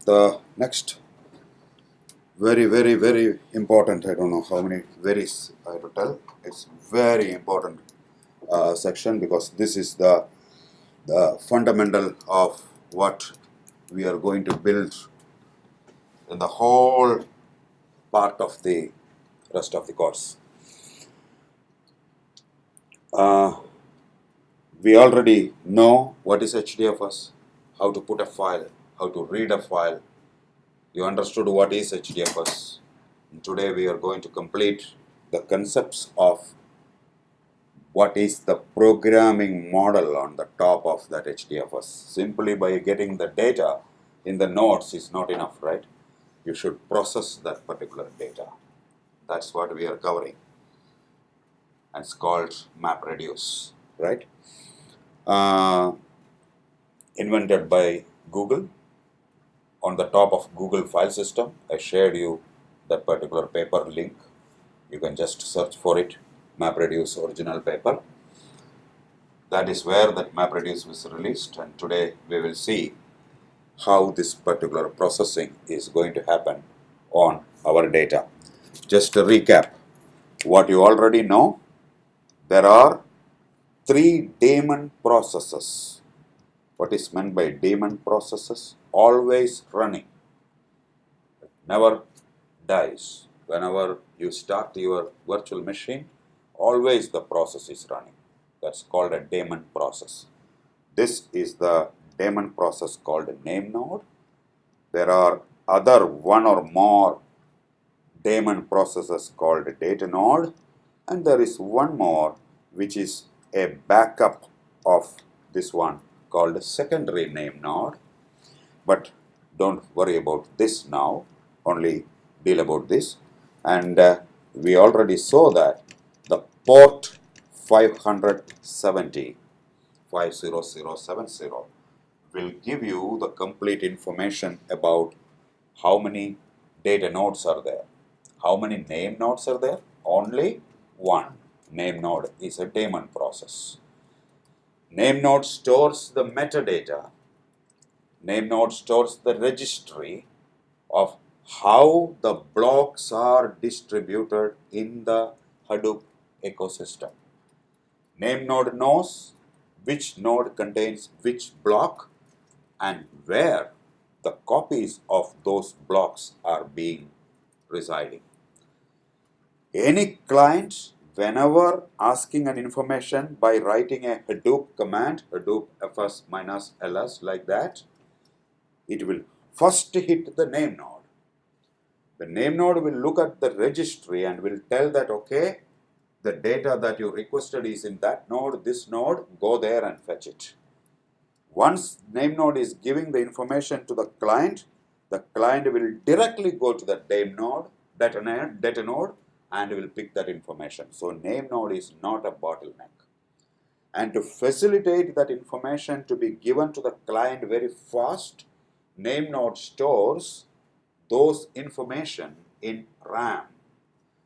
the next very important, I don't know how many veries I have to tell. It's very important section, because this is the fundamental of what we are going to build in the whole part of the rest of the course. We already know what is HDFS, how to put a file, how to read a file. You understood what is HDFS. And today we are going to complete the concepts of what is the programming model on the top of that HDFS. Simply by getting the data in the nodes is not enough, right? You should process that particular data. That's what we are covering. And it's called MapReduce, right? Invented by Google. On the top of Google file system, I shared you that particular paper link. You can just search for it, MapReduce original paper. That is where that MapReduce was released, and today we will see how this particular processing is going to happen on our data. Just to recap what you already know, there are 3 daemon processes. What is meant by daemon processes? Always running. It never dies. Whenever you start your virtual machine, always the process is running. That's called a daemon process. This is the daemon process called a name node. There are other 1 or more daemon processes called a data node, and there is one more which is a backup of this one called a secondary name node. But don't worry about this now, only deal about this. And we already saw that the port 5070 will give you the complete information about how many data nodes are there. How many name nodes are there? Only one. Name node is a daemon process. Name node stores the metadata. Name node stores the registry of how the blocks are distributed in the Hadoop ecosystem. Name node knows which node contains which block and where the copies of those blocks are being residing. Any client, whenever asking an information by writing a Hadoop command, Hadoop fs -ls like that, it will first hit the name node. The name node will look at the registry and will tell that, okay, the data that you requested is in that node, this node, go there and fetch it. Once name node is giving the information to the client will directly go to the name node, data node, and will pick that information. So name node is not a bottleneck. And to facilitate that information to be given to the client very fast, name node stores those information in RAM,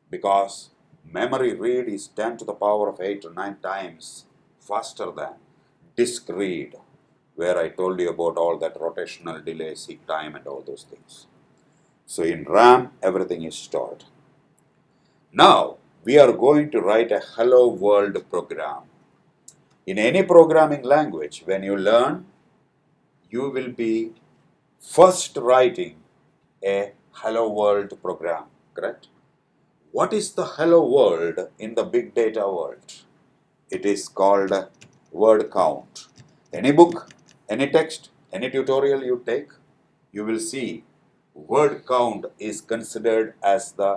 because memory read is 10 to the power of 8 or 9 times faster than disk read, where I told you about all that rotational delay, seek time and all those things. So in RAM, everything is stored. Now, we are going to write a hello world program. In any programming language, when you learn, you will be first writing a hello world program, correct? What is the hello world in the big data world? It is called word count. Any book, any text, any tutorial you take, you will see word count is considered as the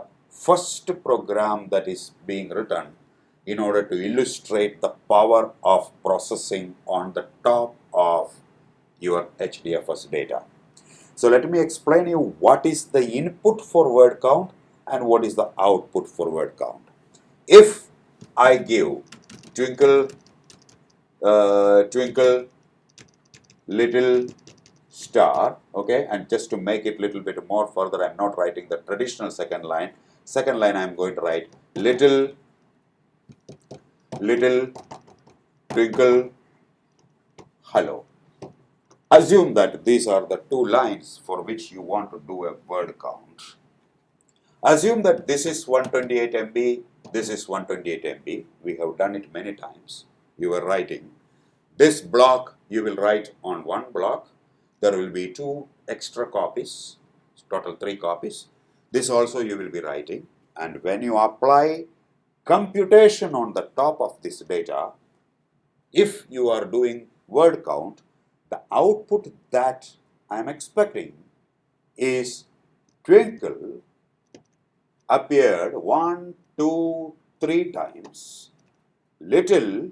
first program that is being written in order to illustrate the power of processing on the top of your HDFS data. So let me explain you what is the input for word count and what is the output for word count. If I give twinkle, twinkle, little star, okay, and just to make it little bit more further, I am not writing the traditional second line. Second line I am going to write little, twinkle, hello. Assume that these are the two lines for which you want to do a word count. Assume that this is 128 MB, this is 128 MB. We have done it many times. You are writing. This block you will write on one block. There will be 2 extra copies, total 3 copies. This also you will be writing. And when you apply computation on the top of this data, if you are doing word count, the output that I am expecting is twinkle appeared 1, 2, 3 times, little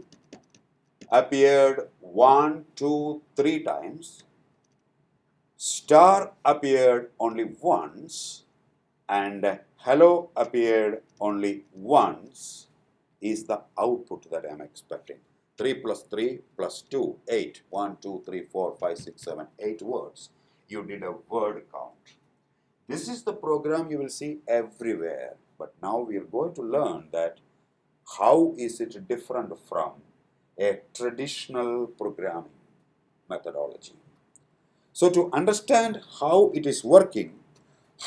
appeared 1, 2, 3 times, star appeared only once, and hello appeared only once is the output that I am expecting. 3 plus 3 plus 2, 8. 1, 2, 3, 4, 5, 6, 7, 8 words. You did a word count. This is the program you will see everywhere. But now we are going to learn that how is it different from a traditional programming methodology. So to understand how it is working,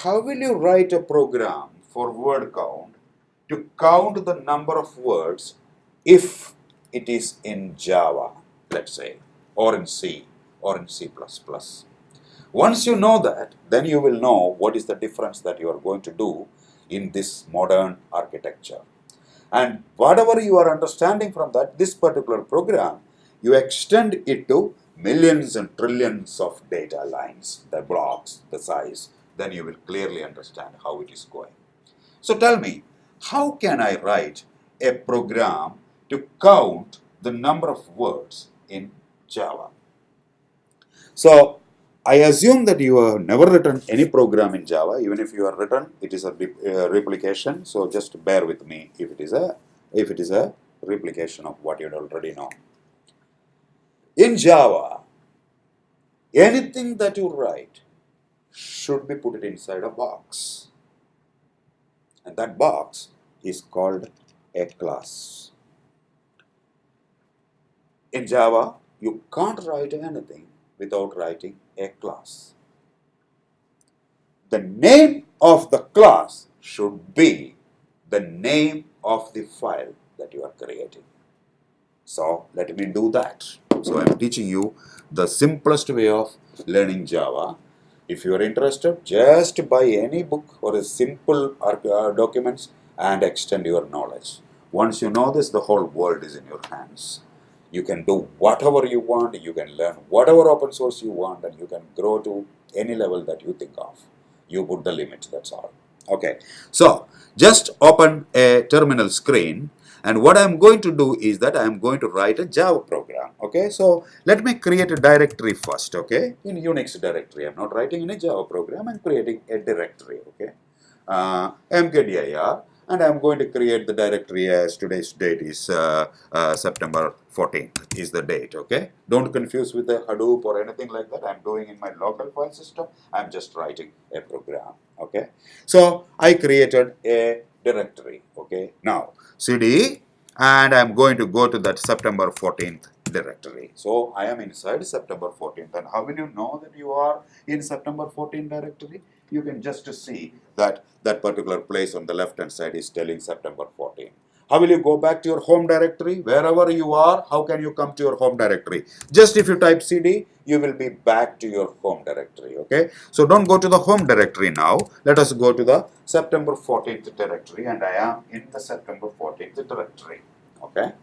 how will you write a program for word count to count the number of words if it is in Java, let's say, or in C, or in C++. Once you know that, then you will know what is the difference that you are going to do in this modern architecture. And whatever you are understanding from that, this particular program, you extend it to millions and trillions of data lines, the blocks, the size, then you will clearly understand how it is going. So tell me, how can I write a program to count the number of words in Java? So I assume that you have never written any program in Java. Even if you have written, it is a replication. So just bear with me if it is a replication of what you already know. In Java, anything that you write should be put inside a box. And that box is called a class. In Java, you can't write anything without writing a class. The name of the class should be the name of the file that you are creating. So let me do that. So I am teaching you the simplest way of learning Java. If you are interested, just buy any book or a simple documents and extend your knowledge. Once you know this, the whole world is in your hands. You can do whatever you want, you can learn whatever open source you want, and you can grow to any level that you think of. You put the limit, that's all. Okay, so just open a terminal screen, and what I am going to do is that I am going to write a Java program. Okay, so let me create a directory first. Okay, in Unix directory, I am not writing in a Java program, I am creating a directory. Okay, mkdir, and I am going to create the directory as today's date is September 14th is the date. Okay, don't confuse with the Hadoop or anything like that. I am doing in my local file system. I am just writing a program. Okay, so I created a directory. Okay, now cd, and I am going to go to that September 14th directory. So I am inside September 14th. And how will you know that you are in September 14th directory? You can just see that that particular place on the left hand side is telling September 14th. How will you go back to your home directory? Wherever you are, how can you come to your home directory? Just if you type cd, you will be back to your home directory. Okay, so don't go to the home directory now. Let us go to the September 14th directory, and I am in the September 14th directory. Okay,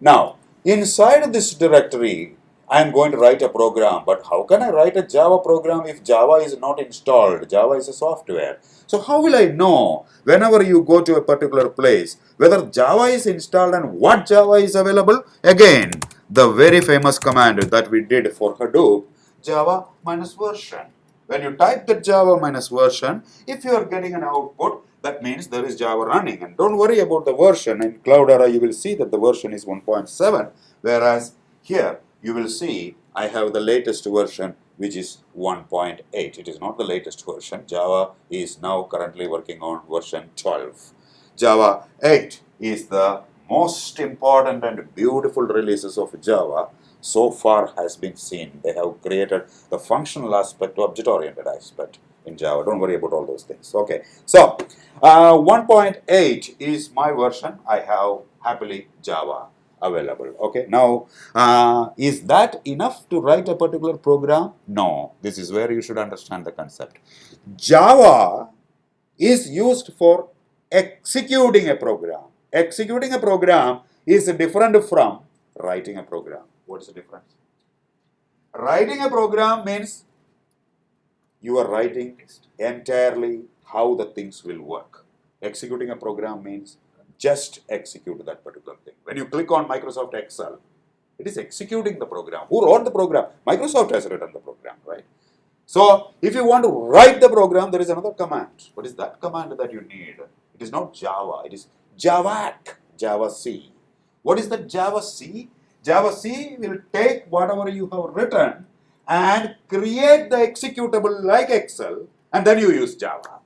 now inside this directory, I am going to write a program. But how can I write a Java program if Java is not installed? Java is a software. So how will I know whenever you go to a particular place whether Java is installed and what Java is available? Again, the very famous command that we did for Hadoop, Java minus version. When you type the Java minus version, if you are getting an output, that means there is Java running. And don't worry about the version. In Cloudera, you will see that the version is 1.7, whereas here you will see I have the latest version, which is 1.8. It is not the latest version. Java is now currently working on version 12. Java 8 is the most important and beautiful releases of Java. so far has been seen. They have created the functional aspect to object-oriented aspect in Java. Don't worry about all those things. Okay, so 1.8 is my version. I have happily Java available. Okay, now is that enough to write a particular program? No, this is where you should understand the concept. Java is used for executing a program. Executing a program is different from writing a program. What is the difference? Writing a program means you are writing entirely how the things will work. Executing a program means just execute that particular thing. When you click on Microsoft Excel, it is executing the program. Who wrote the program? Microsoft has written the program, right? So, if you want to write the program, there is another command. What is that command that you need? It is not Java, it is Javac, Java C. What is the Java C? Java C will take whatever you have written and create the executable like Excel, and then you use Java.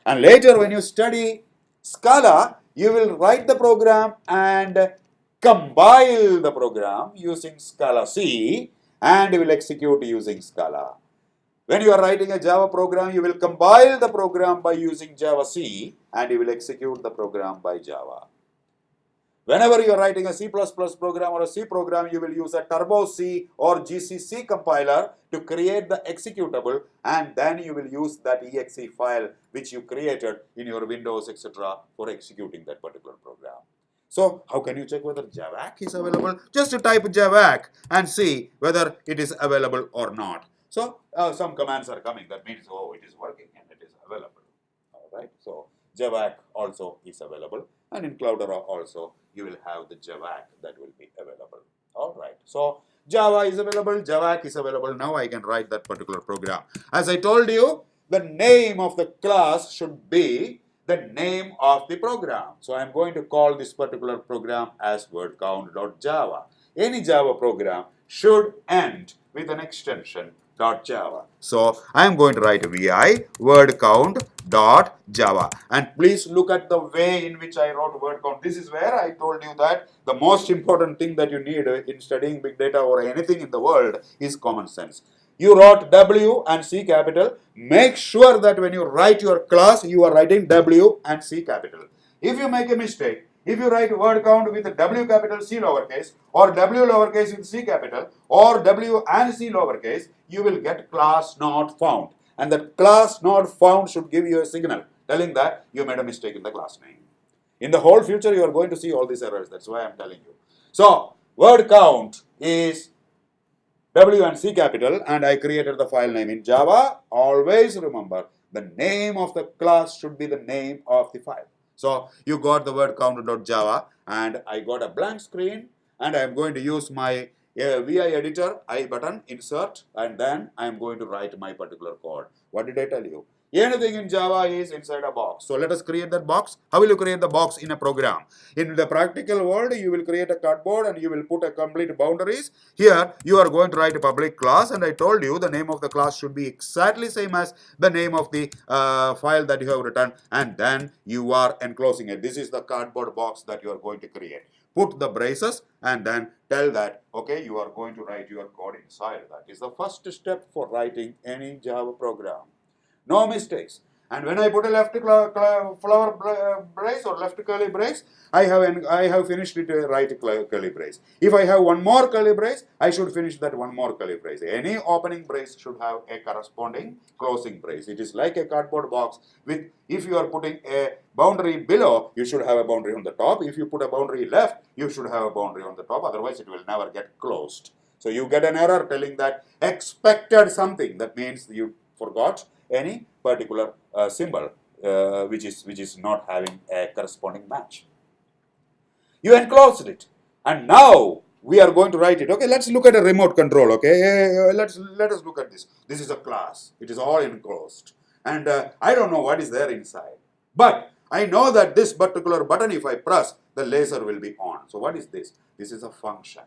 And later when you study Scala, you will write the program and compile the program using Scala C, and you will execute using Scala. When you are writing a Java program, you will compile the program by using Java C, and you will execute the program by Java. Whenever you are writing a C++ program or a C program, you will use a Turbo C or GCC compiler to create the executable, and then you will use that exe file which you created in your Windows, etc. for executing that particular program. So, how can you check whether Javac is available? Just type Javac and see whether it is available or not. So, some commands are coming. That means, oh, it is working and it is available. All right. So, Javac also is available, and in Cloudera also you will have the Javac that will be available. All right. So, Java is available, Javac is available. Now I can write that particular program. As I told you, the name of the class should be the name of the program. So I am going to call this particular program as wordCount.java. Any Java program should end with an extension .java. So I am going to write vi wordCount.java. And please look at the way in which I wrote word count. This is where I told you that the most important thing that you need in studying big data or anything in the world is common sense. You wrote W and C capital. Make sure that when you write your class, you are writing W and C capital. If you make a mistake, if you write word count with W capital C lowercase, or W lowercase with C capital, or W and C lowercase, you will get class not found. And that class not found should give you a signal telling that you made a mistake in the class name. In the whole future, you are going to see all these errors. That's why I am telling you. So, word count is W and C capital, and I created the file name in Java. Always remember, the name of the class should be the name of the file. So you got the word count.java, and I got a blank screen, and I am going to use my VI editor, I button, insert, and then I am going to write my particular code. What did I tell you? Anything in Java is inside a box. So let us create that box. How will you create the box in a program? In the practical world, you will create a cardboard and you will put a complete boundaries. Here, you are going to write a public class, and I told you the name of the class should be exactly same as the name of the file that you have written, and then you are enclosing it. This is the cardboard box that you are going to create. Put the braces and then tell that, okay, you are going to write your code inside. That is the first step for writing any Java program. No mistakes. And when I put a left flower brace or left curly brace, I have finished it right curly brace. If I have one more curly brace, I should finish that one more curly brace. Any opening brace should have a corresponding closing brace. It is like a cardboard box with, if you are putting a boundary below, you should have a boundary on the top. If you put a boundary left, you should have a boundary on the top. Otherwise, it will never get closed. So you get an error telling that expected something. That means you forgot any particular symbol which is not having a corresponding match. You enclosed it, and now we are going to write it. Okay, let's look at a remote control. Okay, let us look at this. This is a class. It is all enclosed, and I don't know what is there inside, but I know that this particular button, if I press, the laser will be on. So what is this? This is a function.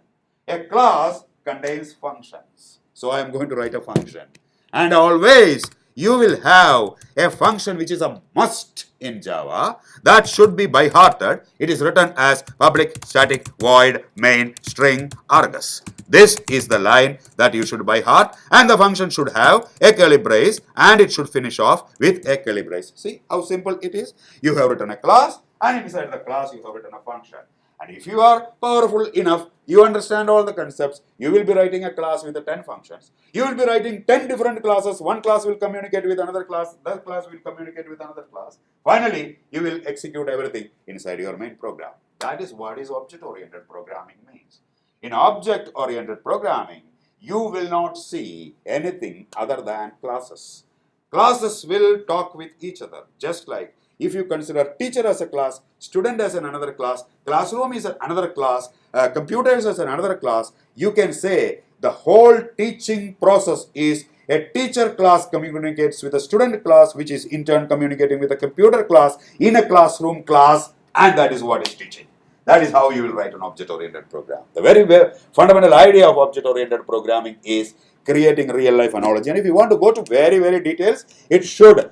A class contains functions. So I am going to write a function, and always you will have a function which is a must in Java that should be by hearted. It is written as public static void main string argus. This is the line that you should by heart, and the function should have a curly brace and it should finish off with a curly brace. See how simple it is? You have written a class, and inside the class you have written a function. And if you are powerful enough, you understand all the concepts, you will be writing a class with the 10 functions. You will be writing 10 different classes. One class will communicate with another class. That class will communicate with another class. Finally, you will execute everything inside your main program. That is what is object-oriented programming means. In object-oriented programming, you will not see anything other than classes. Classes will talk with each other, just like if you consider teacher as a class, student as another class, classroom is another class, computers as another class, you can say the whole teaching process is a teacher class communicates with a student class, which is in turn communicating with a computer class in a classroom class, and that is what is teaching. That is how you will write an object-oriented program. The very fundamental idea of object-oriented programming is creating real-life analogy. And if you want to go to very, very details, it should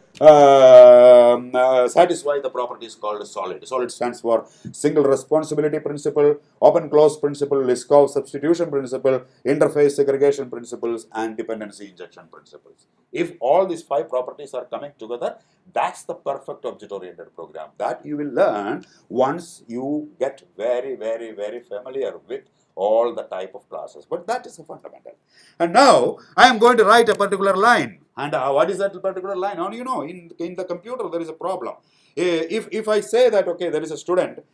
satisfy the properties called solid. Solid stands for single responsibility principle, open-close principle, Liskov substitution principle, interface segregation principles, and dependency injection principles. If all these 5 properties are coming together, that's the perfect object-oriented program that you will learn once you get very, very, very familiar with all the type of classes. But that is a fundamental. And now I am going to write a particular line. And what is that particular line? Now you know, in the computer there is a problem. If I say that, okay, there is a student,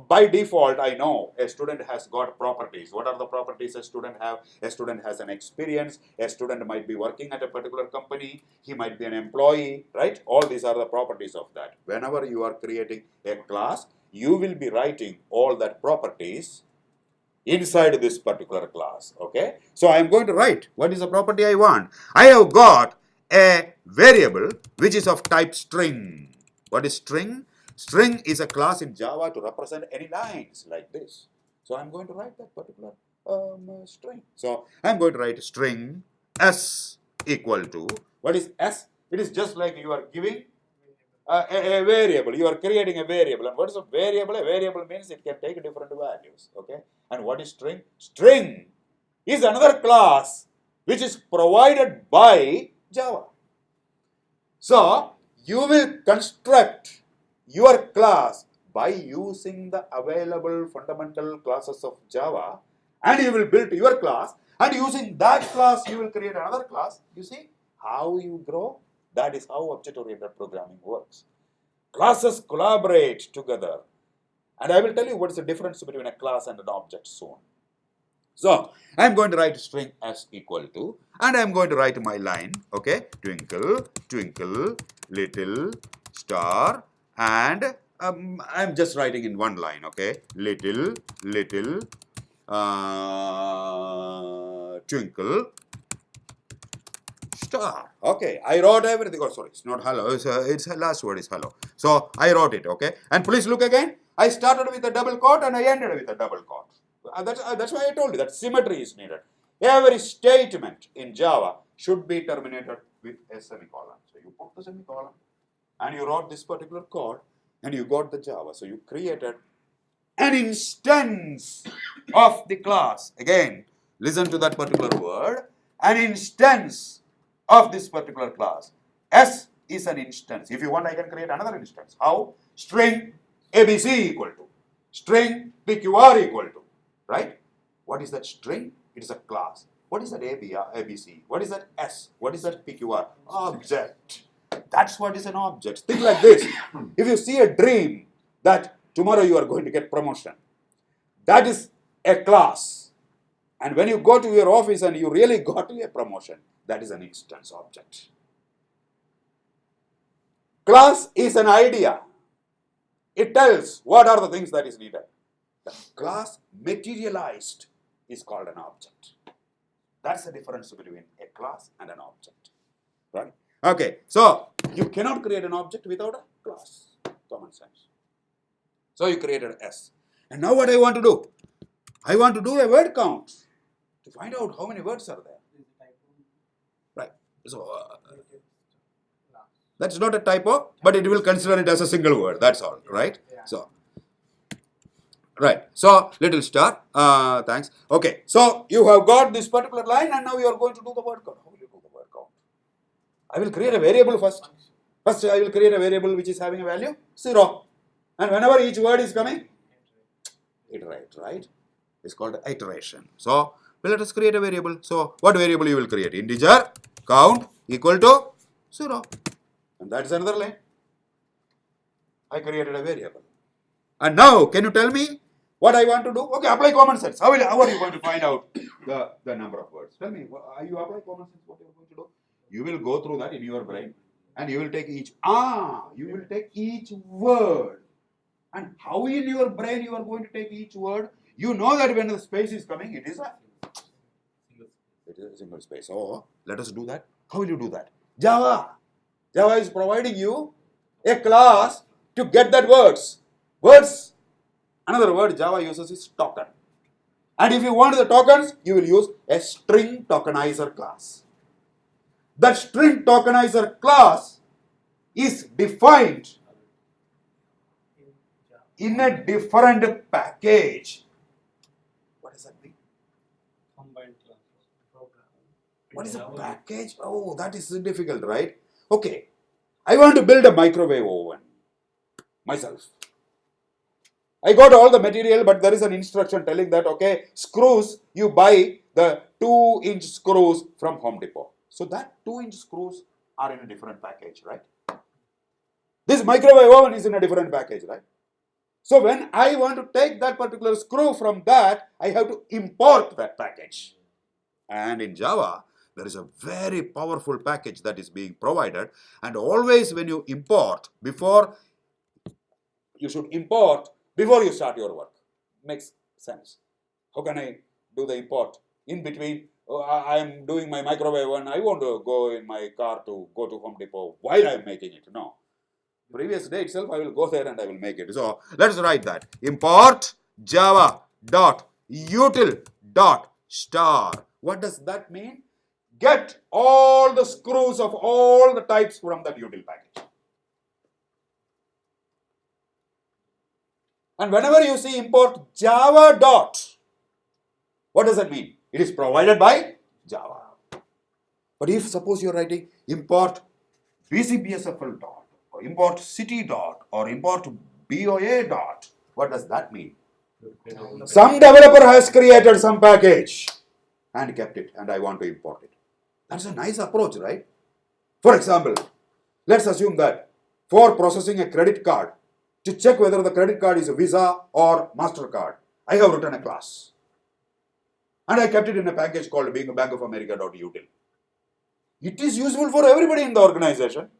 by default I know a student has got properties. What are the properties a student have? A student has an experience. A student might be working at a particular company. He might be an employee, right? All these are the properties of that. Whenever you are creating a class, you will be writing all that properties inside this particular class. Okay, so I am going to write what is the property I want. I have got a variable which is of type string. What is string? String is a class in Java to represent any lines like this. So I am going to write that particular string. So I am going to write string s equal to, what is s? It is just like you are giving a variable. You are creating a variable. And what is a variable? A variable means it can take different values. Okay. And what is string? String is another class which is provided by Java. So you will construct your class by using the available fundamental classes of Java, and you will build your class, and using that class you will create another class. You see how you grow? That is how object-oriented programming works. Classes collaborate together. And I will tell you what is the difference between a class and an object soon. So, I am going to write string s equal to, and I am going to write my line, okay, twinkle, twinkle, little star, and I am just writing in one line, okay, little, twinkle, star. Okay, I wrote everything. Oh, sorry, it's not hello. It's the last word is hello. So I wrote it. Okay, and please look again. I started with a double quote and I ended with a double quote. That's why I told you that symmetry is needed. Every statement in Java should be terminated with a semicolon. So you put the semicolon and you wrote this particular code and you got the Java. So you created an instance of the class. Again, listen to that particular word. An instance of this particular class. S is an instance. If you want, I can create another instance. How? String ABC equal to. String PQR equal to. Right? What is that string? It is a class. What is that ABC? What is that S? What is that PQR? Object. That's what is an object. Think like this. If you see a dream that tomorrow you are going to get promotion, that is a class. And when you go to your office and you really got a promotion, that is an instance object. Class is an idea. It tells what are the things that is needed. The class materialized is called an object. That's the difference between a class and an object. Right? Okay, so you cannot create an object without a class. Common sense. So you created S. And now what I want to do? I want to do a word count to find out how many words are there. Right. So That's not a typo, but it will consider it as a single word. That's all, right? So, right. So, little star. Thanks. Okay. So, you have got this particular line, and now you are going to do the word count. How will you do the word count? I will create a variable first. First, I will create a variable which is having a value 0. And whenever each word is coming, iterate, right? It's called iteration. So, let us create a variable. So, what variable you will create? Integer count equal to 0. And that's another line. I created a variable. And now, can you tell me what I want to do? Okay, apply common sense. How are you going to find out the number of words? Tell me, you apply common sense, what you are going to do? You will go through that in your brain and you will take each word. And how in your brain you are going to take each word? You know that when the space is coming, it is a single space. So, let us do that. How will you do that? Java is providing you a class to get that words. Another word Java uses is token. And if you want the tokens, you will use a string tokenizer class. That string tokenizer class is defined in a different package. What does that mean? Combined classes. What is a package? Oh, that is difficult, right? Okay. I want to build a microwave oven myself. I got all the material, but there is an instruction telling that, okay, screws, you buy the 2-inch screws from Home Depot. So that 2-inch screws are in a different package, right? This microwave oven is in a different package, right? So when I want to take that particular screw from that, I have to import that package. And in Java, there is a very powerful package that is being provided. And always when you import, you should import before you start your work. Makes sense. How can I do the import? In between, I am doing my microwave and I want to go in my car to go to Home Depot while I am making it. No. Previous day itself, I will go there and I will make it. So, let's write that. Import java.util.star. What does that mean? Get all the screws of all the types from that util package. And whenever you see import java dot, what does that mean? It is provided by Java. But if suppose you are writing import bcbsfl dot, or import city dot, or import boa dot, what does that mean? Some developer has created some package and kept it, and I want to import it. That's a nice approach, right? For example, let's assume that for processing a credit card, to check whether the credit card is a Visa or MasterCard, I have written a class. And I kept it in a package called bankofamerica.util. It is useful for everybody in the organization.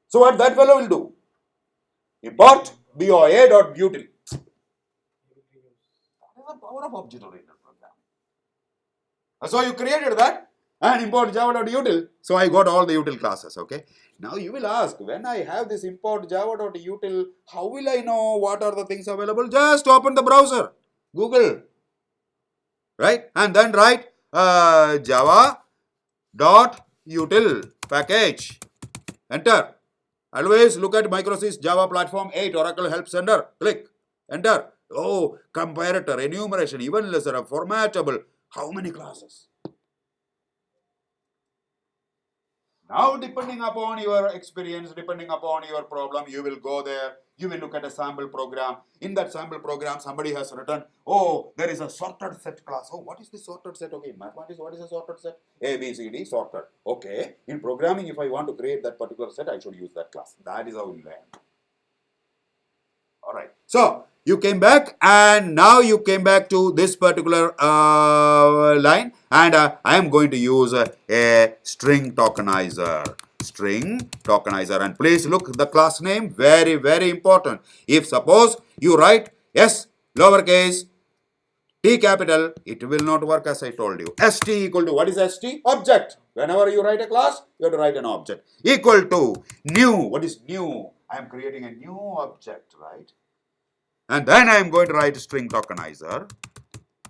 So what that fellow will do? Import boa.util. That is the power of object-oriented programming. So you created that and import java.util. So I got all the util classes, okay? Now you will ask, when I have this import java.util, how will I know what are the things available? Just open the browser, Google, right? And then write java.util package. Enter. Always look at Microsoft Java Platform 8 Oracle Help Center. Click. Enter. Oh, comparator, enumeration, even lesser, formatable. How many classes? Now, depending upon your experience, depending upon your problem, you will go there, you will look at a sample program. In that sample program, somebody has written, oh, there is a sorted set class. Oh, what is the sorted set? Okay, in mathematics, what is a sorted set? A, B, C, D, sorted. Okay, in programming, if I want to create that particular set, I should use that class. That is how we learn. All right. So, you came back and now you came back to this particular line, and I am going to use a string tokenizer. And please look the class name, very, very important. If suppose you write S lowercase T capital, it will not work as I told you. ST equal to, what is ST? Object. Whenever you write a class, you have to write an object. Equal to new. What is new? I am creating a new object, right? And then I am going to write string tokenizer.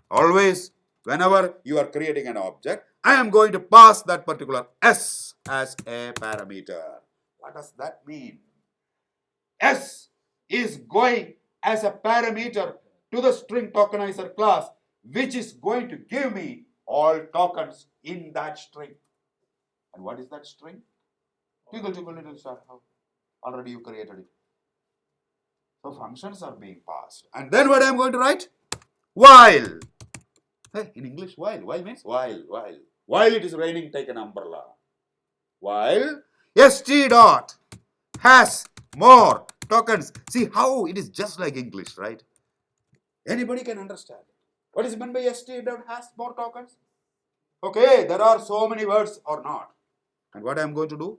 Always, whenever you are creating an object, I am going to pass that particular S as a parameter. What does that mean? S is going as a parameter to the string tokenizer class, which is going to give me all tokens in that string. And what is that string? Twinkle, twinkle, little star. Already you created it. So functions are being passed. And then what I am going to write? While. Hey, in English, while. While means while. While it is raining, take an umbrella. While st dot has more tokens. See how it is just like English, right? Anybody can understand. What is meant by st dot has more tokens? Okay, there are so many words or not. And what I am going to do?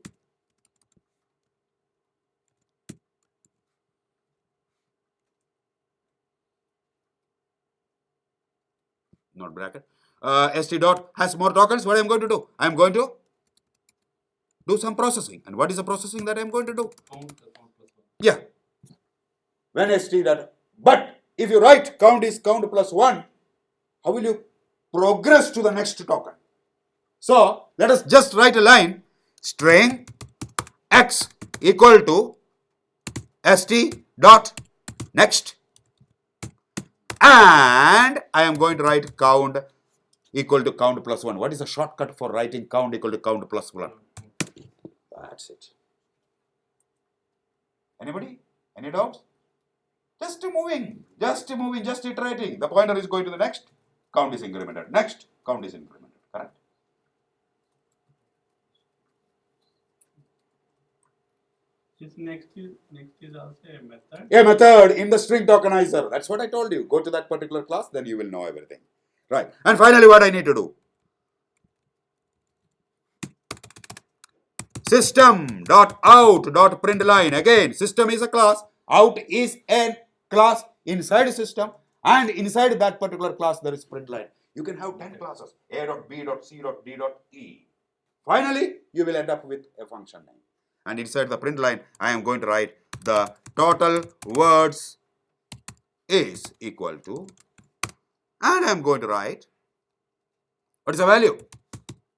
Not bracket. St dot has more tokens. What I am going to do? I am going to do some processing. And what is the processing that I am going to do? Count plus one. Yeah. When st dot. But if you write count is count plus 1, how will you progress to the next token? So let us just write a line. String x equal to st dot next. And I am going to write count equal to count plus 1. What is the shortcut for writing count equal to count plus 1? That's it. Anybody? Any doubts? Just moving, just iterating. The pointer is going to the next, count is incremented. Next, count is incremented. Correct? This next is also a method. A method in the string tokenizer. That's what I told you. Go to that particular class, then you will know everything. Right. And finally, what I need to do? System.out.println. Again, system is a class. Out is a class inside system. And inside that particular class, there is println. You can have 10 classes. A.B.C.D.E. Finally, you will end up with a function name. And inside the print line, I am going to write the total words is equal to, and I am going to write, what is the value?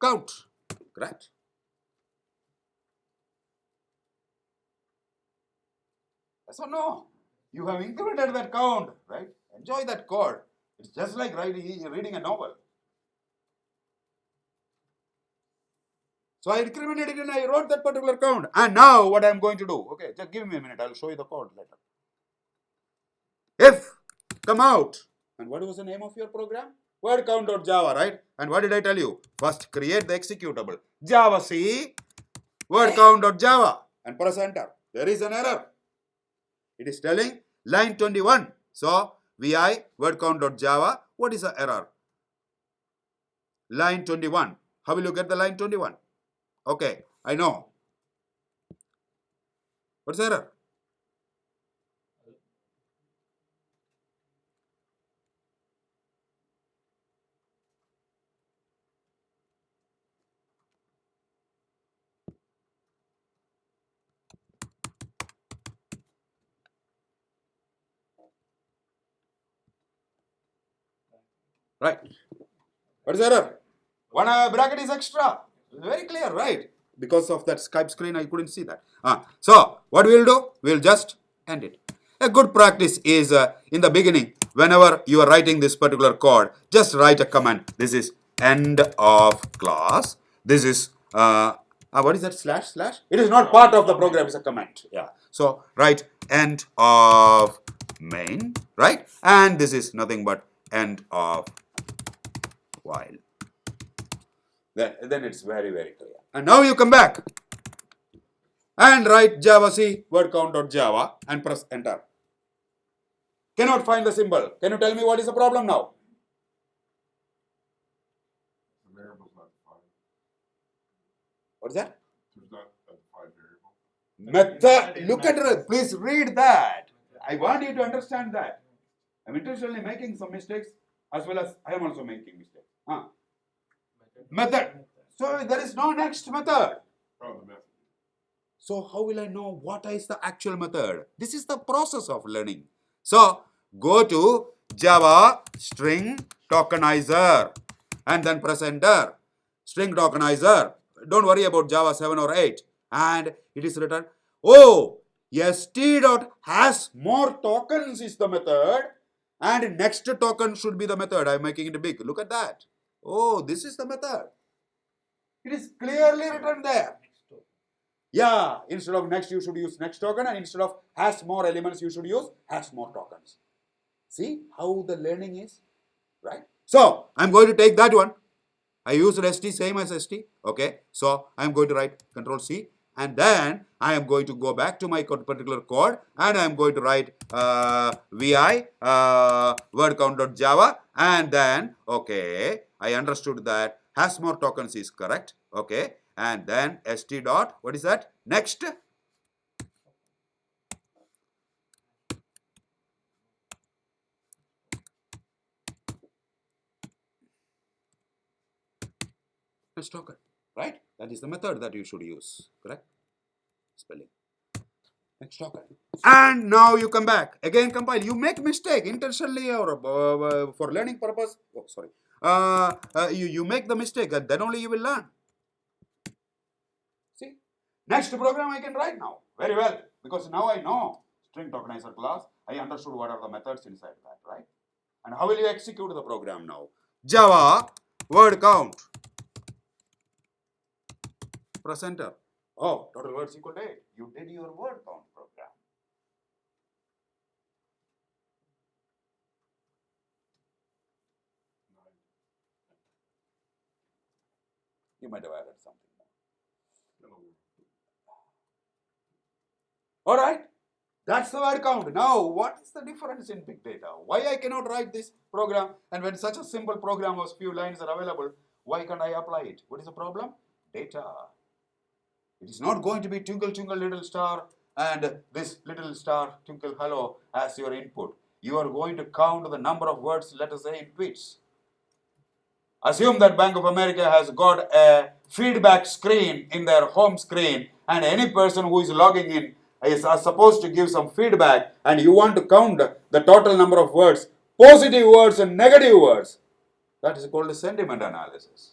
Count. Correct? Yes or no? You have incremented that count, right? Enjoy that code. It's just like reading a novel. So I incremented it and I wrote that particular count. And now what I am going to do? Okay, just give me a minute. I will show you the code later. If come out. And what was the name of your program? Word count.java, right? And what did I tell you? First create the executable. Java C word count.java and press enter. There is an error. It is telling line 21. So vi word count.java. What is the error? Line 21. How will you get the line 21? Okay, I know. What's the error? Right. What is the error? One bracket is extra. Very clear, right? Because of that Skype screen, I couldn't see that. So, what we will do? We will just end it. A good practice is in the beginning, whenever you are writing this particular code, just write a command. This is end of class. This is, what is that, slash? It is not part of the program, it's a command. Yeah. So, write end of main, right? And this is nothing but end of while. Then it's very, very clear. And now you come back and write Java C word count.java and press enter. Cannot find the symbol. Can you tell me what is the problem now? The variable's not defined. What is that? There's not a defined variable. Method. Look at it. Please read that. I want you to understand that. I'm intentionally making some mistakes as well as I am also making mistakes. Method. So there is no next method. Oh, the method. So how will I know what is the actual method? This is the process of learning. So go to Java string tokenizer and then press enter. string tokenizer. Don't worry about Java 7 or 8. And it is written, oh, st.has more tokens is the method, and next token should be the method. I'm making it big. Look at that. Oh, this is the method. It is clearly written there. Yeah, instead of next, you should use next token, and instead of has more elements, you should use has more tokens. See how the learning is, right? So I'm going to take that one. I used st, same as st. Okay, so I'm going to write Control C, and then I am going to go back to my particular code, and I am going to write vi word count.java, and then okay, I understood that has more tokens is correct. Okay, and then st dot, what is that? Next. Next token, right? That is the method that you should use, correct? Spelling. Next token. And now you come back. Again compile. You make mistake intentionally or for learning purpose. Oh, sorry. You make the mistake, and then only you will learn. See? Next program I can write now. Very well. Because now I know string tokenizer class. I understood what are the methods inside that, right? And how will you execute the program now? Java word count. Press enter. Oh, total words equal to 8. You did your word count program. You might have added something more. All right. That's the word count. Now, what is the difference in big data? Why I cannot write this program? And when such a simple program was few lines are available, why can't I apply it? What is the problem? Data. It is not going to be twinkle, twinkle, little star and this little star, twinkle, hello as your input. You are going to count the number of words, let us say, in tweets. Assume that Bank of America has got a feedback screen in their home screen, and any person who is logging in is supposed to give some feedback, and you want to count the total number of words, positive words and negative words. That is called a sentiment analysis.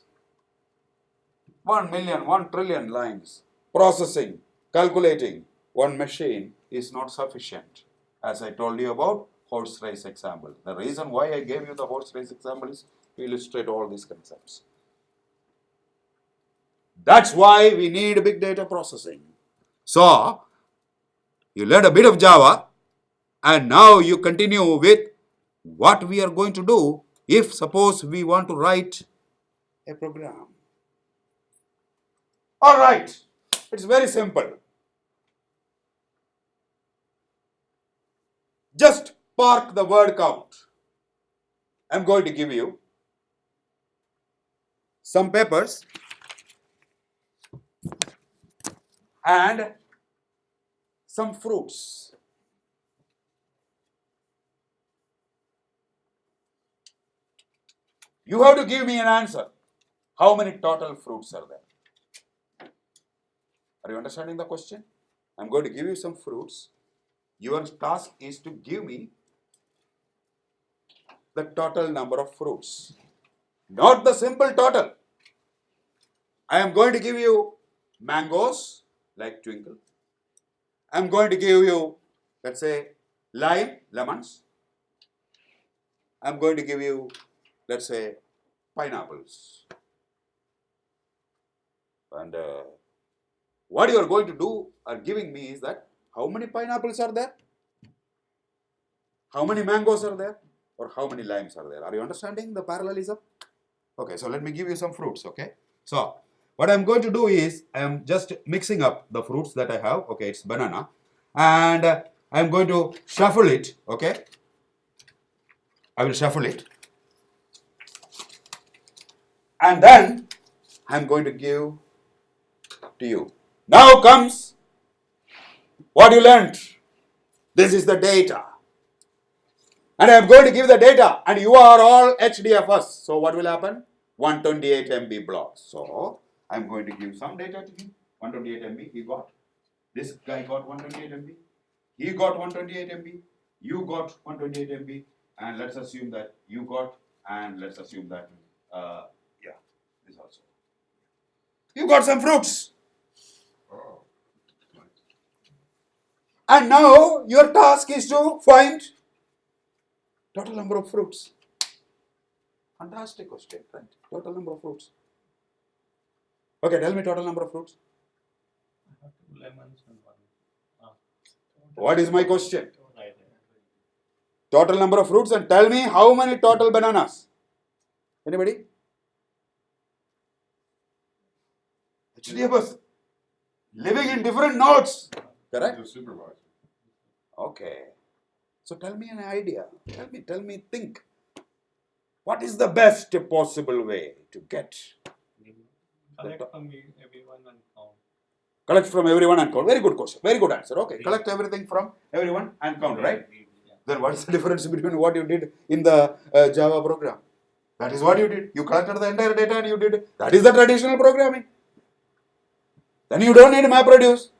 1 million, 1 trillion lines. Processing, calculating one machine is not sufficient. As I told you about horse race example. The reason why I gave you the horse race example is to illustrate all these concepts. That's why we need big data processing. So, you learned a bit of Java, and now you continue with what we are going to do if suppose we want to write a program. All right, it's very simple. Just park the word count. I'm going to give you some papers and some fruits. You have to give me an answer. How many total fruits are there? Are you understanding the question? I'm going to give you some fruits. Your task is to give me the total number of fruits. Not the simple total. I am going to give you mangoes, like twinkle. I'm going to give you, let's say, lemons. I'm going to give you, let's say, pineapples. And what you are going to do or giving me is that how many pineapples are there? How many mangoes are there? Or how many limes are there? Are you understanding the parallelism? Okay, so let me give you some fruits, okay? So, what I'm going to do is, I'm just mixing up the fruits that I have. Okay, it's banana. And I'm going to shuffle it, okay? I will shuffle it. And then, I'm going to give to you. Now comes what you learned. This is the data. And I'm going to give the data, and you are all HDFS. So what will happen? 128 MB blocks. So I'm going to give some data to him. 128 MB he got. This guy got 128 MB. He got 128 MB. You got 128 MB. And let's assume that you got, and let's assume that, yeah, this also. You got some fruits. Oh, nice. And now your task is to find total number of fruits. Fantastic question, right? Total number of fruits. Okay, tell me total number of fruits. I have two lemons and one. Ah, What is my question? right. Total number of fruits, and tell me how many total bananas. Anybody? HDFS. Living in different nodes. Correct? He's a supervisor. Okay. So tell me an idea. Tell me, think. What is the best possible way to get? Collect from everyone and count. Collect from everyone and count. Very good question. Very good answer. Okay. Collect everything from everyone and count, right? Yeah. Then what is the difference between what you did in the Java program? That is what you did. You collected the entire data and you did it. That is the traditional programming. Then you don't need MapReduce.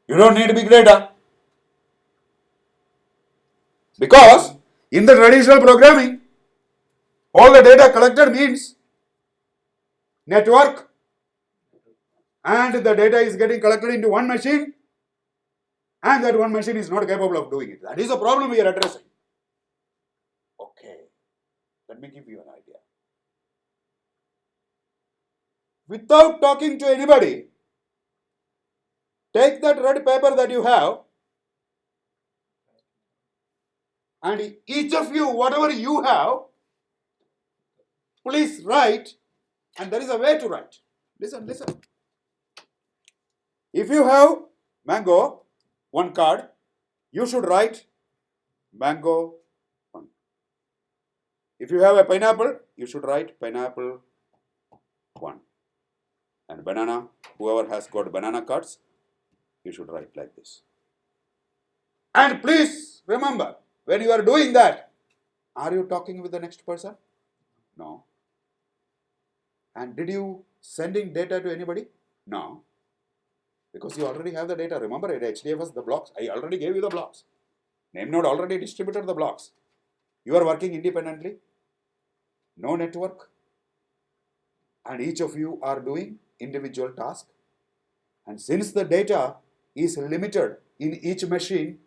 You don't need big data. Because in the traditional programming, all the data collected means network, and the data is getting collected into one machine, and that one machine is not capable of doing it. That is the problem we are addressing. Okay, let me give you an idea. Without talking to anybody, take that red paper that you have, and each of you, whatever you have, please write, and there is a way to write. Listen. If you have mango, one card, you should write mango 1. If you have a pineapple, you should write pineapple 1. And banana, whoever has got banana cards, you should write like this. And please remember, when you are doing that, are you talking with the next person? No. And did you sending data to anybody? No. Because you already have the data. Remember, at HDFS, the blocks, I already gave you the blocks. Name node already distributed the blocks. You are working independently, no network, and each of you are doing individual task. And since the data is limited in each machine,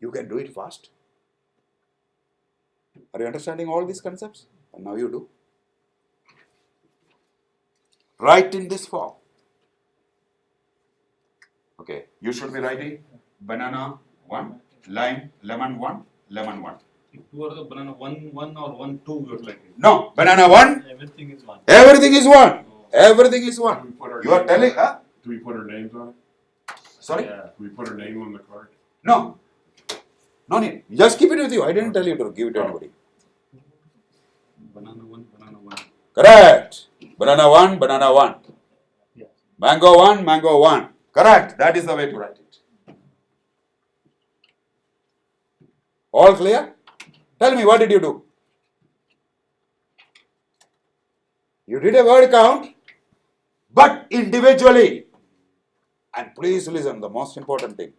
you can do it fast. Are you understanding all these concepts? And now you do. Write in this form. Okay, you should be writing banana 1, lemon 1, lemon 1. If two are the banana, one or 1, 2, you're like it. No, banana 1, Everything is 1. everything is 1. Everything is Do we 1. put our You are names telling, on it? huh? Do we put our names on it? Sorry? Yeah. Do we put our name on the card? No. No need. Just keep it with you. I didn't tell you to give it to anybody. Banana 1, banana 1. Correct. Banana 1, banana 1. Yeah. Mango 1, mango 1. Correct. That is the way to write it. All clear? Tell me, what did you do? You did a word count, but individually. And please listen, the most important thing.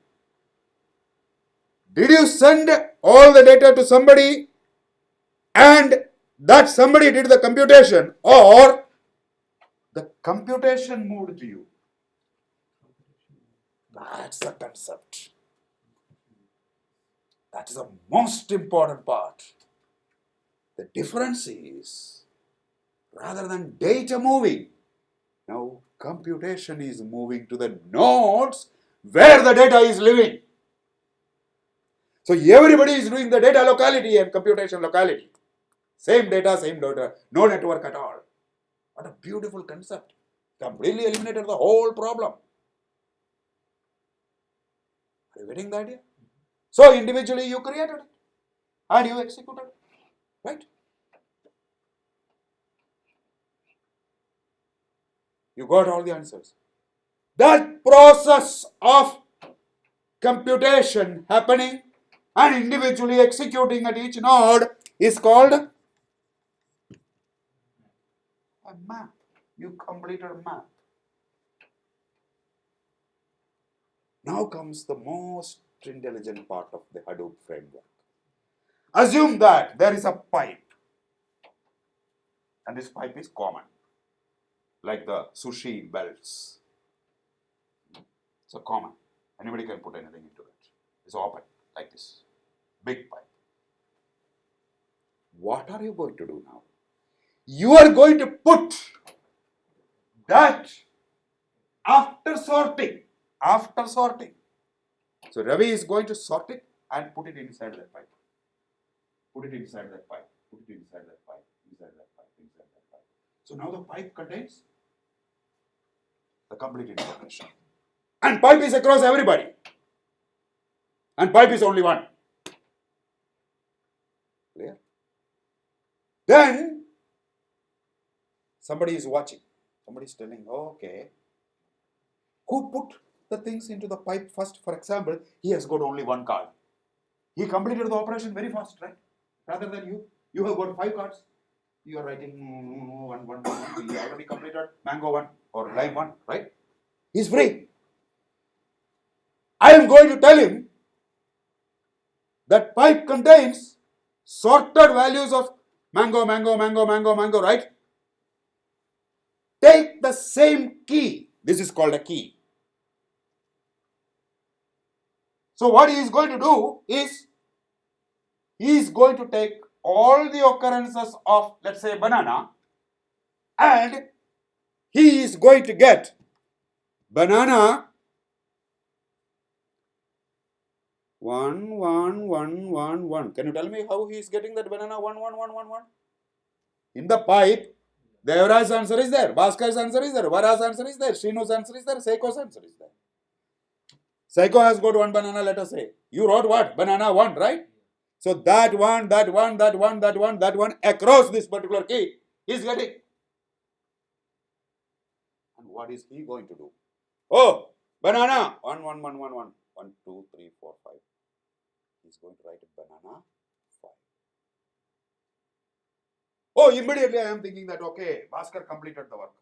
Did you send all the data to somebody and that somebody did the computation, or the computation moved to you? That's the concept. That is the most important part. The difference is, rather than data moving, now computation is moving to the nodes where the data is living. So everybody is doing the data locality and computation locality. Same data, no network at all. What a beautiful concept. Completely eliminated the whole problem. Are you getting the idea? So individually you created it and you executed it. Right? You got all the answers. That process of computation happening and individually executing at each node is called a map. You completed a map. Now comes the most intelligent part of the Hadoop framework. Assume that there is a pipe, and this pipe is common. like the sushi belts. It's a common. Anybody can put anything into it. It's open like this. Big pipe. What are you going to do now? You are going to put that after sorting. After sorting. So Ravi is going to sort it and put it inside that pipe. Put it inside that pipe. Put it inside that pipe. Inside that pipe. Inside that pipe. So now the pipe contains the complete information. And pipe is across everybody. And pipe is only one. Clear? Then somebody is watching. Somebody is telling, okay, who put the things into the pipe first? For example, he has got only one card. He completed the operation very fast, right? Rather than you. You have got 5 cards. You are writing one. You already completed mango 1 or lime 1, right? He's free. I am going to tell him that pipe contains sorted values of mango, right? Take the same key. This is called a key. So what he is going to do is, he is going to take all the occurrences of, let's say, banana, and he is going to get banana 1. Can you tell me how he is getting that banana 1? In the pipe, Devraj's answer is there, Bhaskar's answer is there, Vara's answer is there, Shrinu's answer is there, Seiko's answer is there. Seiko has got 1 banana, let us say. You wrote what? Banana 1, right? So that one across this particular key is getting. And what is he going to do? Oh, banana 1. 1, 2, 3, 4, 5. He's going to write a banana 5. Oh, immediately I am thinking that, okay, Bhaskar completed the work.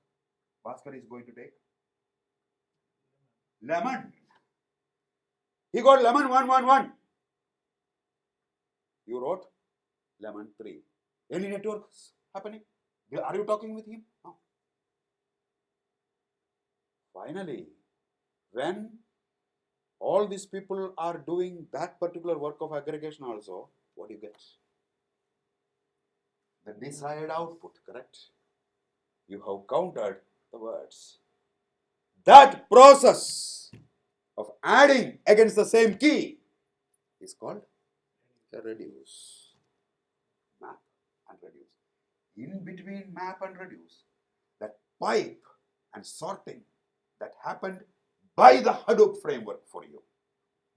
Bhaskar is going to take lemon. He got lemon 1. You wrote lemon 3. Any networks happening? Are you talking with him? No. Finally, when all these people are doing that particular work of aggregation also, what do you get? The desired output, correct? You have counted the words. That process of adding against the same key is called a reduce. Map and reduce. In between map and reduce, that pipe and sorting that happened by the Hadoop framework for you,